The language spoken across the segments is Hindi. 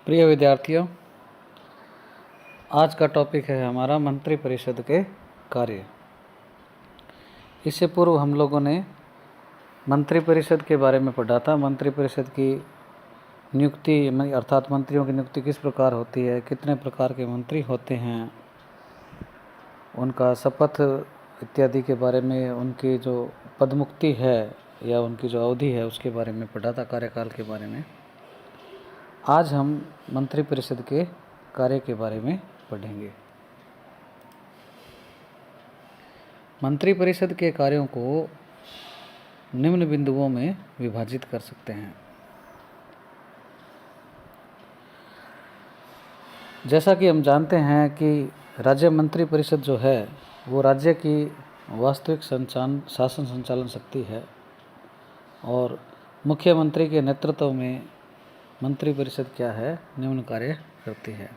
प्रिय विद्यार्थियों, आज का टॉपिक है हमारा मंत्रिपरिषद के कार्य। इससे पूर्व हम लोगों ने मंत्रिपरिषद के बारे में पढ़ा था। मंत्रिपरिषद की नियुक्ति अर्थात मंत्रियों की नियुक्ति किस प्रकार होती है, कितने प्रकार के मंत्री होते हैं, उनका शपथ इत्यादि के बारे में, उनकी जो पदमुक्ति है या उनकी जो अवधि है उसके बारे में पढ़ा था, कार्यकाल के बारे में। आज हम मंत्रिपरिषद के कार्य के बारे में पढ़ेंगे। मंत्रिपरिषद के कार्यों को निम्न बिंदुओं में विभाजित कर सकते हैं। जैसा कि हम जानते हैं कि राज्य मंत्रिपरिषद जो है वो राज्य की वास्तविक शासन संचालन शक्ति है और मुख्यमंत्री के नेतृत्व में मंत्रिपरिषद क्या है, निम्न कार्य करती है।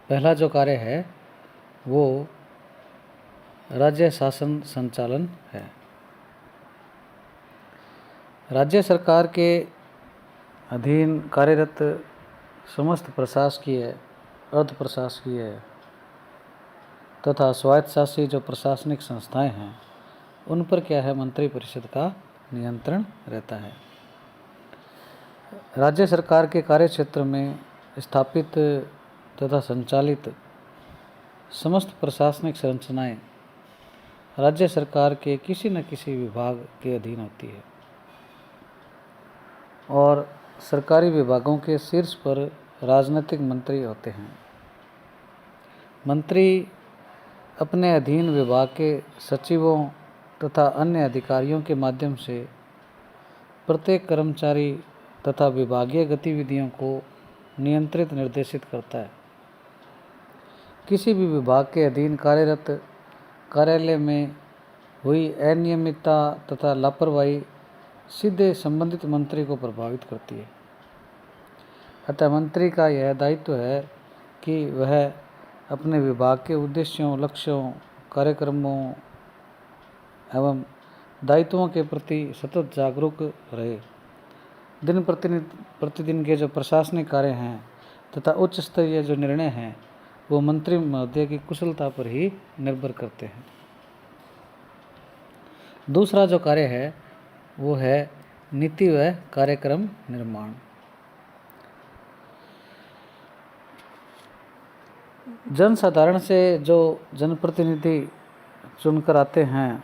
पहला जो कार्य है वो राज्य शासन संचालन है। राज्य सरकार के अधीन कार्यरत समस्त प्रशासकीय, अर्ध प्रशासकीय तथा स्वायत्तशासी जो प्रशासनिक संस्थाएं हैं उन पर क्या है, मंत्रिपरिषद का नियंत्रण रहता है। राज्य सरकार के कार्यक्षेत्र में स्थापित तथा संचालित समस्त प्रशासनिक संरचनाएं राज्य सरकार के किसी न किसी विभाग के अधीन होती है और सरकारी विभागों के शीर्ष पर राजनीतिक मंत्री होते हैं। मंत्री अपने अधीन विभाग के सचिवों तथा अन्य अधिकारियों के माध्यम से प्रत्येक कर्मचारी तथा विभागीय गतिविधियों को नियंत्रित निर्देशित करता है। किसी भी विभाग के अधीन कार्यरत कार्यालय में हुई अनियमितता तथा लापरवाही सीधे संबंधित मंत्री को प्रभावित करती है। अतः मंत्री का यह दायित्व है कि वह अपने विभाग के उद्देश्यों, लक्ष्यों, कार्यक्रमों एवं दायित्वों के प्रति सतत जागरूक रहे। दिन प्रतिदिन के जो प्रशासनिक कार्य हैं तथा उच्च स्तरीय जो निर्णय हैं वो मंत्री महोदय की कुशलता पर ही निर्भर करते हैं। दूसरा जो कार्य है वो है नीति व कार्यक्रम निर्माण। जनसाधारण से जो जनप्रतिनिधि चुनकर आते हैं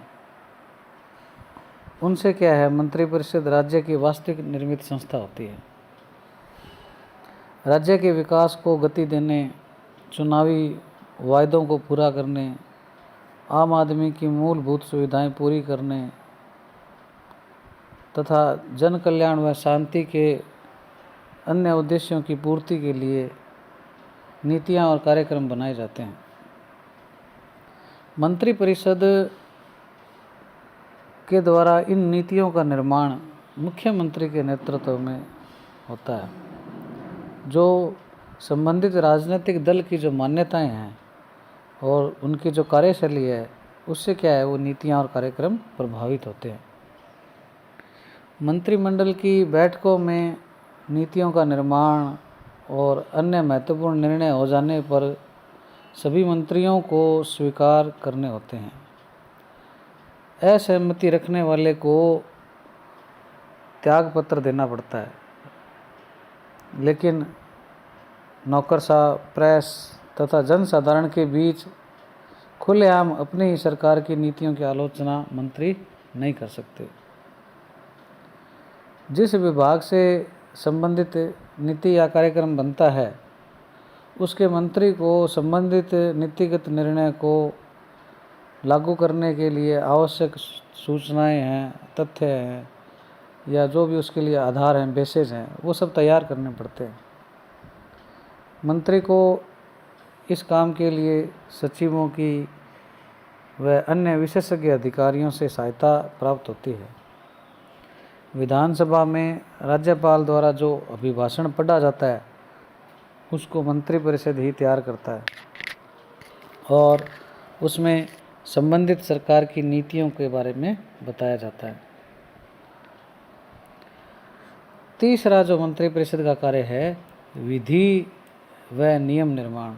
उनसे क्या है, मंत्रिपरिषद राज्य की वास्तविक निर्मित संस्था होती है। राज्य के विकास को गति देने, चुनावी वायदों को पूरा करने, आम आदमी की मूलभूत सुविधाएं पूरी करने तथा जन कल्याण व शांति के अन्य उद्देश्यों की पूर्ति के लिए नीतियां और कार्यक्रम बनाए जाते हैं। मंत्रिपरिषद के द्वारा इन नीतियों का निर्माण मुख्यमंत्री के नेतृत्व में होता है। जो संबंधित राजनीतिक दल की जो मान्यताएं हैं और उनकी जो कार्यशैली है उससे क्या है, वो नीतियां और कार्यक्रम प्रभावित होते हैं। मंत्रिमंडल की बैठकों में नीतियों का निर्माण और अन्य महत्वपूर्ण निर्णय हो जाने पर सभी मंत्रियों को स्वीकार करने होते हैं। असहमति रखने वाले को त्यागपत्र देना पड़ता है, लेकिन नौकरशाह, प्रेस तथा जनसाधारण के बीच खुलेआम अपनी ही सरकार की नीतियों की आलोचना मंत्री नहीं कर सकते। जिस विभाग से संबंधित नीति या कार्यक्रम बनता है उसके मंत्री को संबंधित नीतिगत निर्णय को लागू करने के लिए आवश्यक सूचनाएं हैं, तथ्य हैं या जो भी उसके लिए आधार हैं, बेसेस हैं, वो सब तैयार करने पड़ते हैं। मंत्री को इस काम के लिए सचिवों की व अन्य विशेषज्ञ अधिकारियों से सहायता प्राप्त होती है। विधानसभा में राज्यपाल द्वारा जो अभिभाषण पढ़ा जाता है उसको मंत्रिपरिषद ही तैयार करता है और उसमें संबंधित सरकार की नीतियों के बारे में बताया जाता है। तीसरा जो मंत्रिपरिषद का कार्य है विधि व नियम निर्माण।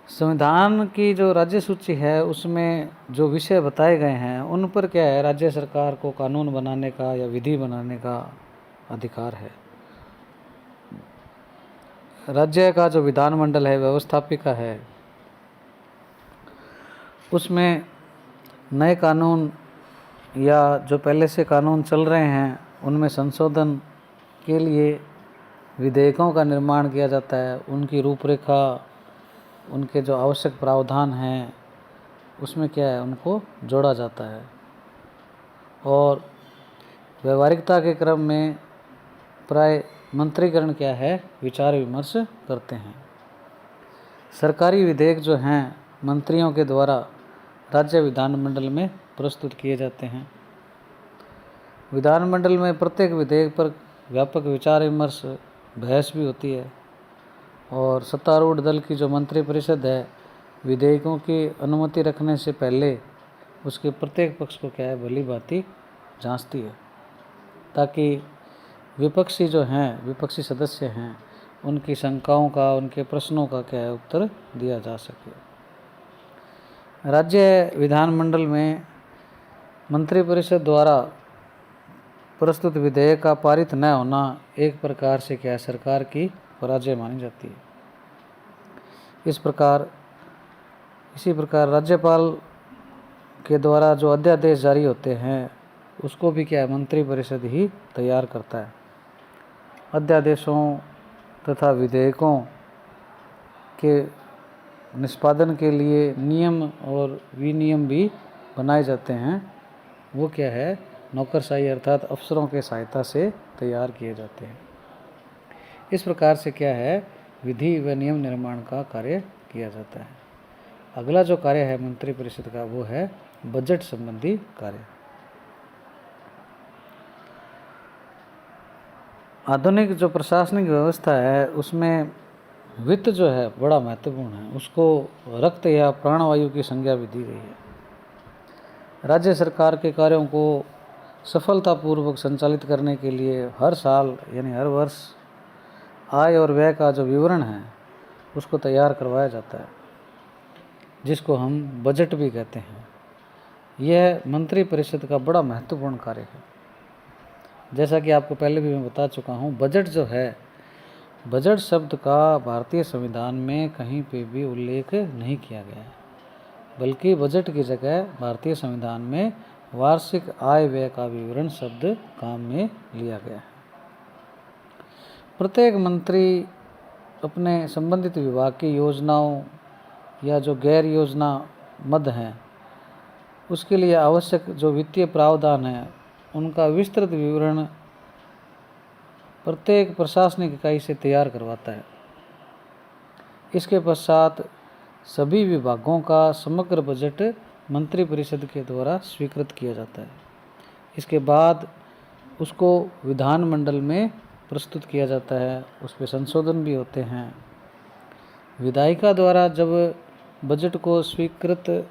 संविधान की जो राज्य सूची है उसमें जो विषय बताए गए हैं उन पर क्या है, राज्य सरकार को कानून बनाने का या विधि बनाने का अधिकार है। राज्य का जो विधानमंडल है, व्यवस्थापिका है, उसमें नए कानून या जो पहले से कानून चल रहे हैं उनमें संशोधन के लिए विधेयकों का निर्माण किया जाता है। उनकी रूपरेखा, उनके जो आवश्यक प्रावधान हैं उसमें क्या है, उनको जोड़ा जाता है। और व्यवहारिकता के क्रम में प्राय मंत्रीगण क्या है, विचार विमर्श करते हैं। सरकारी विधेयक जो हैं मंत्रियों के द्वारा राज्य विधानमंडल में प्रस्तुत किए जाते हैं। विधानमंडल में प्रत्येक विधेयक पर व्यापक विचार विमर्श, बहस भी होती है। और सत्तारूढ़ दल की जो मंत्रिपरिषद है, विधेयकों की अनुमति रखने से पहले उसके प्रत्येक पक्ष को क्या है, भली भांति जांचती है, ताकि विपक्षी जो हैं, विपक्षी सदस्य हैं, उनकी शंकाओं का, उनके प्रश्नों का क्या है, उत्तर दिया जा सके। राज्य विधानमंडल में मंत्रिपरिषद द्वारा प्रस्तुत विधेयक का पारित न होना एक प्रकार से क्या है, सरकार की पराजय मानी जाती है। इसी प्रकार राज्यपाल के द्वारा जो अध्यादेश जारी होते हैं उसको भी क्या है, मंत्रिपरिषद ही तैयार करता है। अध्यादेशों तथा विधेयकों के निष्पादन के लिए नियम और विनियम भी बनाए जाते हैं। वो क्या है, नौकरशाही अर्थात अफसरों के सहायता से तैयार किए जाते हैं। इस प्रकार से क्या है, विधि व नियम निर्माण का कार्य किया जाता है। अगला जो कार्य है मंत्रिपरिषद का वो है बजट संबंधी कार्य। आधुनिक जो प्रशासनिक व्यवस्था है उसमें वित्त जो है बड़ा महत्वपूर्ण है। उसको रक्त या प्राणवायु की संज्ञा भी दी गई है। राज्य सरकार के कार्यों को सफलतापूर्वक संचालित करने के लिए हर साल यानी हर वर्ष आय और व्यय का जो विवरण है उसको तैयार करवाया जाता है, जिसको हम बजट भी कहते हैं। यह मंत्रिपरिषद का बड़ा महत्वपूर्ण कार्य है। जैसा कि आपको पहले भी मैं बता चुका हूँ, बजट जो है, बजट शब्द का भारतीय संविधान में कहीं पे भी उल्लेख नहीं किया गया है, बल्कि बजट की जगह भारतीय संविधान में वार्षिक आय व्यय का विवरण शब्द काम में लिया गया है। प्रत्येक मंत्री अपने संबंधित विभाग की योजनाओं या जो गैर योजना मद हैं उसके लिए आवश्यक जो वित्तीय प्रावधान है उनका विस्तृत विवरण प्रत्येक प्रशासनिक इकाई से तैयार करवाता है। इसके पश्चात सभी विभागों का समग्र बजट मंत्रिपरिषद के द्वारा स्वीकृत किया जाता है। इसके बाद उसको विधानमंडल में प्रस्तुत किया जाता है, उस पर संशोधन भी होते हैं। विधायिका द्वारा जब बजट को स्वीकृत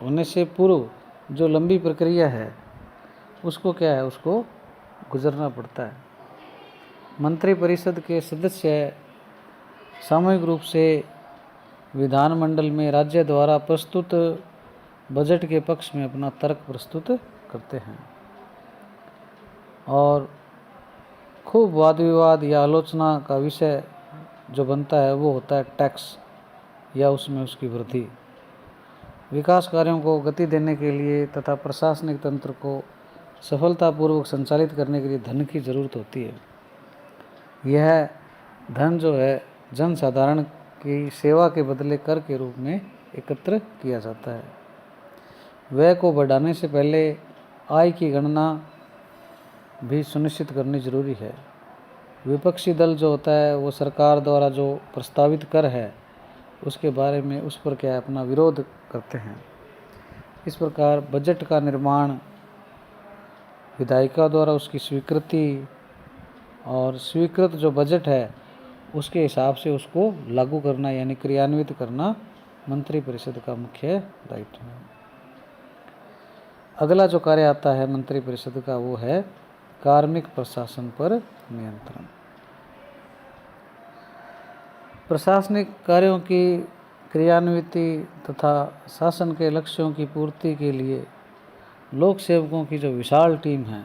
होने से पूर्व जो लंबी प्रक्रिया है उसको क्या है, उसको गुजरना पड़ता है। मंत्रिपरिषद के सदस्य सामूहिक रूप से विधानमंडल में राज्य द्वारा प्रस्तुत बजट के पक्ष में अपना तर्क प्रस्तुत करते हैं। और खूब वाद विवाद या आलोचना का विषय जो बनता है वो होता है टैक्स या उसमें उसकी वृद्धि। विकास कार्यों को गति देने के लिए तथा प्रशासनिक तंत्र को सफलतापूर्वक संचालित करने के लिए धन की ज़रूरत होती है। यह धन जो है जन साधारण की सेवा के बदले कर के रूप में एकत्र किया जाता है। व्यय को बढ़ाने से पहले आय की गणना भी सुनिश्चित करनी जरूरी है। विपक्षी दल जो होता है वो सरकार द्वारा जो प्रस्तावित कर है उसके बारे में उस पर क्या है, अपना विरोध करते हैं। इस प्रकार बजट का निर्माण विधायिका द्वारा उसकी स्वीकृति और स्वीकृत जो बजट है उसके हिसाब से उसको लागू करना यानी क्रियान्वित करना मंत्रिपरिषद का मुख्य दायित्व है। अगला जो कार्य आता है मंत्रिपरिषद का वो है कार्मिक प्रशासन पर नियंत्रण। प्रशासनिक कार्यों की क्रियान्विति तथा शासन के लक्ष्यों की पूर्ति के लिए लोक सेवकों की जो विशाल टीम है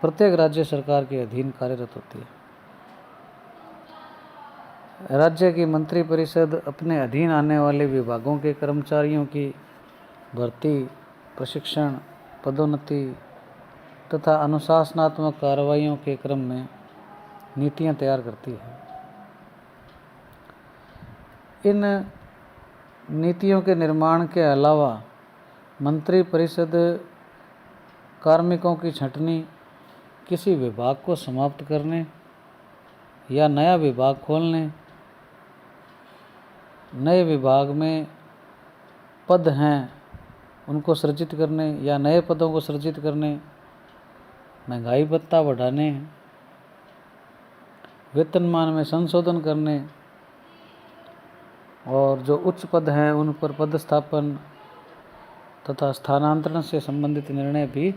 प्रत्येक राज्य सरकार के अधीन कार्यरत होती है। राज्य की मंत्री परिषद अपने अधीन आने वाले विभागों के कर्मचारियों की भर्ती, प्रशिक्षण, पदोन्नति तथा अनुशासनात्मक कार्रवाइयों के क्रम में नीतियां तैयार करती है। इन नीतियों के निर्माण के अलावा मंत्री परिषद कार्मिकों की छंटनी, किसी विभाग को समाप्त करने या नया विभाग खोलने, नए विभाग में पद हैं उनको सृजित करने या नए पदों को सृजित करने, महंगाई भत्ता बढ़ाने, वेतनमान में संशोधन करने और जो उच्च पद हैं उन पर पदस्थापन तथा स्थानांतरण से संबंधित निर्णय भी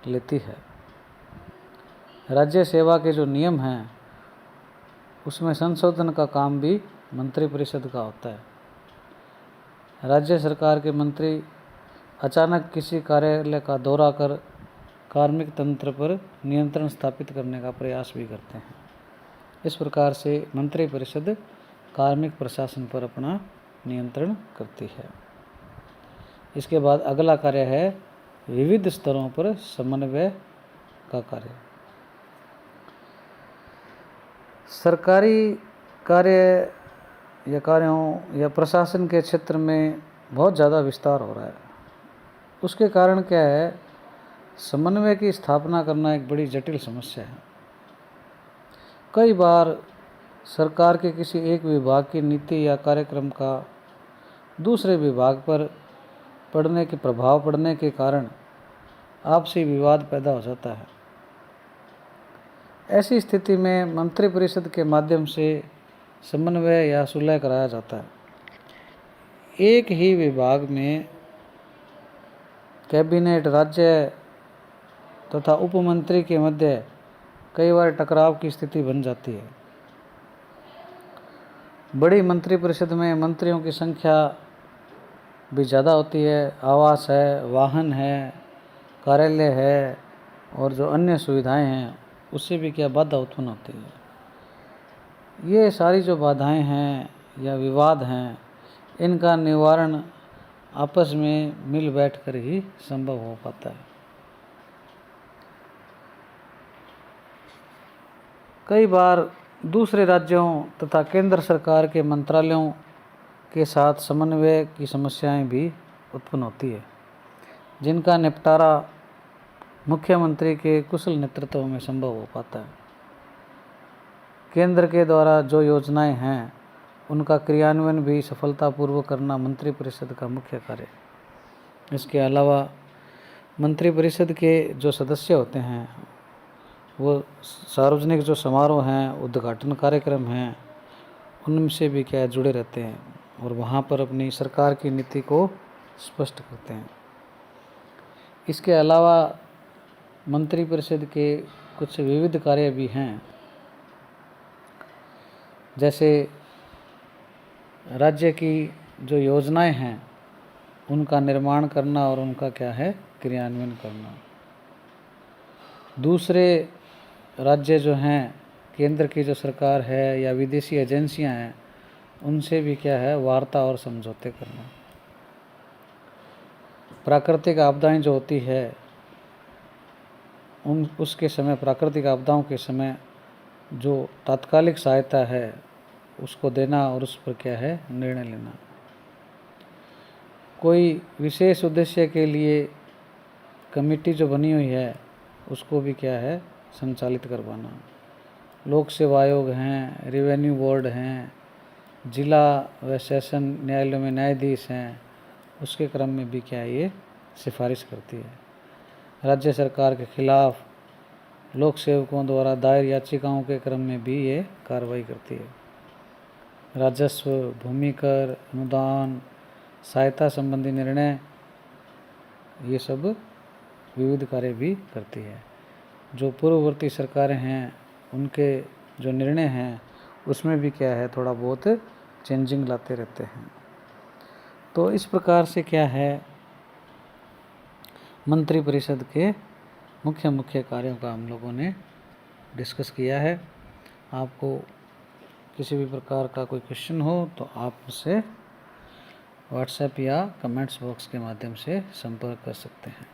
लेती है। राज्य सेवा के जो नियम हैं उसमें संशोधन का काम भी मंत्री परिषद का होता है। राज्य सरकार के मंत्री अचानक किसी कार्यालय का दौरा कर कार्मिक तंत्र पर नियंत्रण स्थापित करने का प्रयास भी करते हैं। इस प्रकार से मंत्री परिषद कार्मिक प्रशासन पर अपना नियंत्रण करती है। इसके बाद अगला कार्य है विविध स्तरों पर समन्वय का कार्य। सरकारी कार्य या कार्यों या प्रशासन के क्षेत्र में बहुत ज़्यादा विस्तार हो रहा है। उसके कारण क्या है, समन्वय की स्थापना करना एक बड़ी जटिल समस्या है। कई बार सरकार के किसी एक विभाग की नीति या कार्यक्रम का दूसरे विभाग पर प्रभाव पड़ने के कारण आपसी विवाद पैदा हो जाता है। ऐसी स्थिति में मंत्री परिषद के माध्यम से समन्वय या सुलह कराया जाता है। एक ही विभाग में कैबिनेट, राज्य तथा उपमंत्री के मध्य कई बार टकराव की स्थिति बन जाती है। बड़ी मंत्री परिषद में मंत्रियों की संख्या भी ज़्यादा होती है, आवास है, वाहन है, कार्यालय है और जो अन्य सुविधाएं हैं उससे भी क्या बाधा उत्पन्न होती है। ये सारी जो बाधाएं हैं या विवाद हैं इनका निवारण आपस में मिल बैठ कर ही संभव हो पाता है। कई बार दूसरे राज्यों तथा केंद्र सरकार के मंत्रालयों के साथ समन्वय की समस्याएं भी उत्पन्न होती है, जिनका निपटारा मुख्यमंत्री के कुशल नेतृत्व में संभव हो पाता है। केंद्र के द्वारा जो योजनाएं हैं उनका क्रियान्वयन भी सफलतापूर्वक करना मंत्री परिषद का मुख्य कार्य है। इसके अलावा मंत्री परिषद के जो सदस्य होते हैं वो सार्वजनिक जो समारोह हैं, उद्घाटन कार्यक्रम हैं, उनसे भी क्या जुड़े रहते हैं और वहाँ पर अपनी सरकार की नीति को स्पष्ट करते हैं। इसके अलावा मंत्री परिषद के कुछ विविध कार्य भी हैं, जैसे राज्य की जो योजनाएं हैं उनका निर्माण करना और उनका क्या है क्रियान्वयन करना। दूसरे राज्य जो हैं, केंद्र की जो सरकार है या विदेशी एजेंसियां हैं उनसे भी क्या है वार्ता और समझौते करना। प्राकृतिक आपदाएं जो होती है उसके समय, प्राकृतिक आपदाओं के समय जो तात्कालिक सहायता है उसको देना और उस पर क्या है निर्णय लेना। कोई विशेष उद्देश्य के लिए कमेटी जो बनी हुई है उसको भी क्या है संचालित करवाना। लोक सेवा आयोग हैं, रेवेन्यू बोर्ड हैं, जिला व सेशन न्यायालयों में न्यायाधीश हैं, उसके क्रम में भी क्या ये सिफारिश करती है। राज्य सरकार के खिलाफ लोक सेवकों द्वारा दायर याचिकाओं के क्रम में भी ये कार्रवाई करती है। राजस्व, भूमि कर, अनुदान, सहायता संबंधी निर्णय ये सब विविध कार्य भी करती है। जो पूर्ववर्ती सरकारें हैं उनके जो निर्णय हैं उसमें भी क्या है, थोड़ा बहुत चेंजिंग लाते रहते हैं। तो इस प्रकार से क्या है, मंत्रिपरिषद के मुख्य मुख्य कार्यों का हम लोगों ने डिस्कस किया है। आपको किसी भी प्रकार का कोई क्वेश्चन हो तो आप मुझसे व्हाट्सएप या कमेंट्स बॉक्स के माध्यम से संपर्क कर सकते हैं।